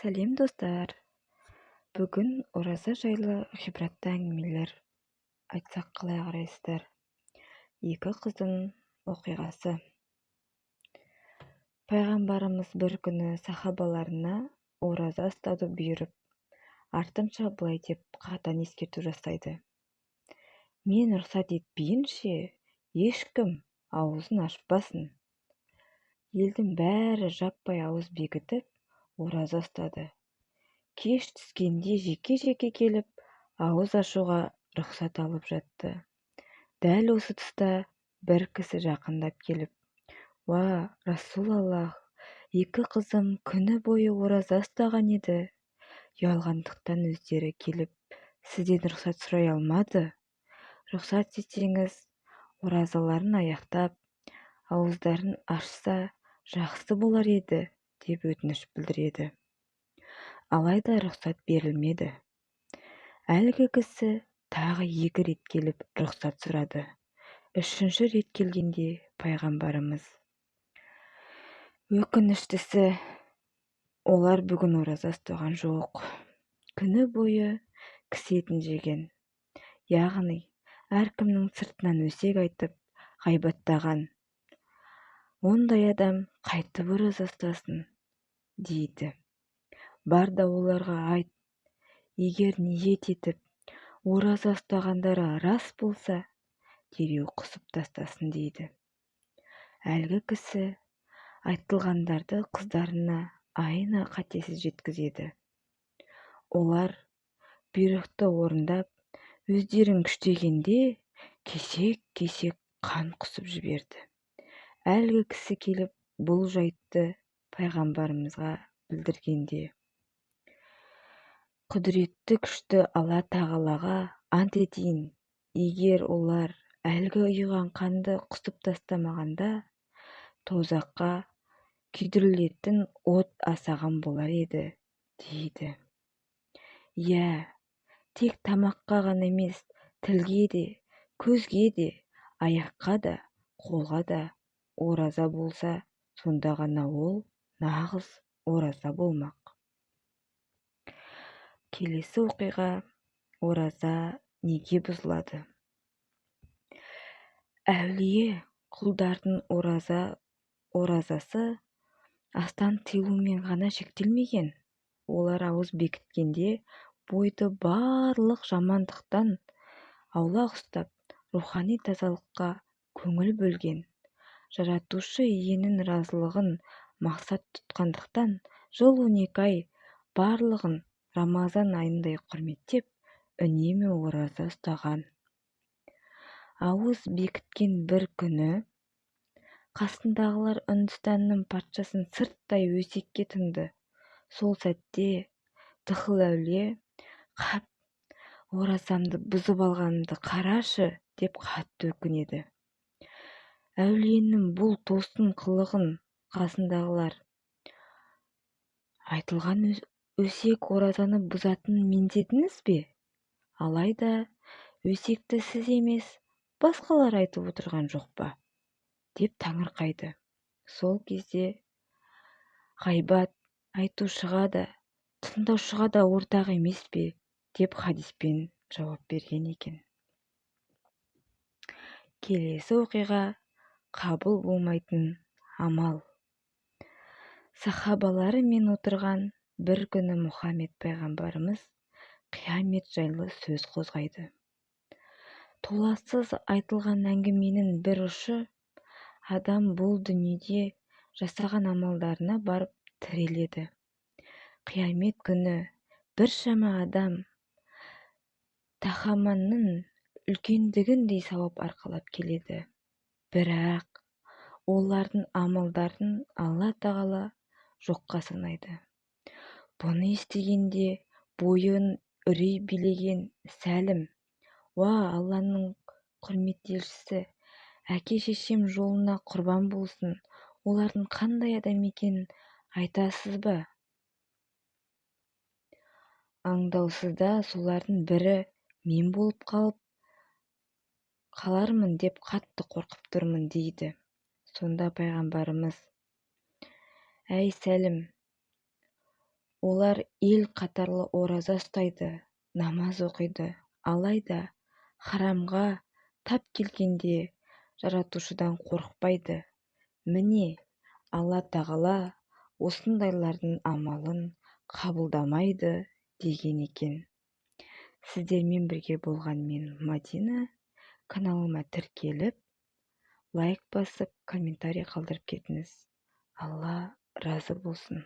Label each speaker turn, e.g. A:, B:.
A: Сәлем достар. Бүгін ораза жайлы ғибратты әңгімелер айтсақ қалай қарайсыздар? Екі қыздың оқиғасы. Пайғамбарымыз бір күні сахабаларына ораза ұстауды бұйырып, артынша былай деп қатаң ескерту жасайды. Мен рұқсат етпейінше ешкім аузын ашпасын. Елдің бәрі жаппай ауыз бекітіп ораза ұстады. Кеш түскенде жеке-жеке келіп, ауыз ашуға рұқсат алып жатты. Дәл осы тұста бір кісі жақындап келіп, «Уа, Расулаллах, екі қызым күні бойы ораза ұстаған еді. Ұялғандықтан өздері келіп, сізден рұқсат сұрай алмады. Рұқсат етсеңіз, оразаларын аяқтап, ауыздарын ашса жақсы болар еді», деп өтініш білдіреді. Алайда рұқсат берілмеді. Әлгі кісі тағы 2 рет келіп рұқсат сұрады. 3-ші рет келгенде пайғамбарымыз: «Өкініштісі, олар бүгін ораза ұстаған жоқ. Күні бойы кісі етін жеген, яғни әркімнің сыртынан өсек айтып ғайбаттаған. Ондай адам қайтып ораза ұстасын?» дейді. Бар да оларға айт, егер ниет етіп ораза ұстағандары рас болса, дереу қысып тастасын дейді. Әлгі кісі айтылғандарды қыздарына айна қатесіз жеткізеді. Олар бұйрықты орындап, өздерін күштегенде кесек-кесек қан құсып жіберді. Әлгі кісі келіп бұл жайтты пайғамбарымызға білдіргенде: «Құдіретті күшті Алла тағалаға ант етейін, егер олар әлгі ұйыған қанды құсып тастамағанда, тозаққа күйдірілетін от асаған болар еді», дейді. Иә, тек тамаққа ғана емес, тілге де, көзге де, аяққа да, қолға да ораза болса, сонда ғана ол нағыз ораза болмақ. Келесі оқиға: ораза неге бұзылады? Әулие құлдардың оразасы астан тыйылумен ғана шектелмеген. Олар ауыз бекіткенде бойды барлық жамандықтан аулақ ұстап, рухани тазалыққа көңіл бөлген. Жаратушы иенің разылығын мақсат тұтқандықтан жыл 12 ай барлығын Рамазан айындай құрметтеп, үнемі ораза ұстаған. Ауыз бекіткен бір күні қасындағылар Үндістанның патшасын сырттай өсекке тыңды. Сол сәтте Дыхыл әулие: «Қап, оразамды бұзып алғанымды қарашы», деп қатты өкінеді. Әулиенің бұл тосын қылығын қасындағылар: «Айтылған өсек оразаны бұзатынын меңзедіңіз бе? Алайда өсекті сіз емес, басқалар айтып отырған жоқ па?» деп таңырқайды. Сол кезде ғайбат айтушыға да, тыңдаушыға да ортақ емес пе, деп хадиспен жауап берген екен. Келесі оқиға: қабыл болмайтын амал. Сахабалары мен отырған бір күні Мұхаммед пайғамбарымыз қиямет жайлы сөз қозғайды. Толассыз айтылған әңгіменің бір ұшы адам бұл дүниеде жасаған амалдарына барып тіреледі. Қиямет күні біршама адам тахаманның үлкендігіндей сауап арқалап келеді. Бірақ олардың амалдарын Алла тағала жоққа санайды. Бұны естігенде бойын үрей билеген Сәлім: «Уа, Алланың құрметті елшісі, әке-шешем жолына құрбан болсын, олардың қандай адам екенін айтасыз ба?» Аңдаусызда солардың бірі мен болып қалармын деп қатты қорқып тұрмын, дейді. Сонда пайғамбарымыз: «Әй Сәлім, олар ел қатарлы ораза ұстайды, намаз оқиды, алайда харамға тап келгенде жаратушыдан қорықпайды. Міне, алла тағала осындайлардың амалын қабылдамайды деген екен. Сіздермен бірге болған мен Мадина. Каналыма тіркеліп, лайк басып, комментарий қалдырып кетіңіз. Алла разы болсын.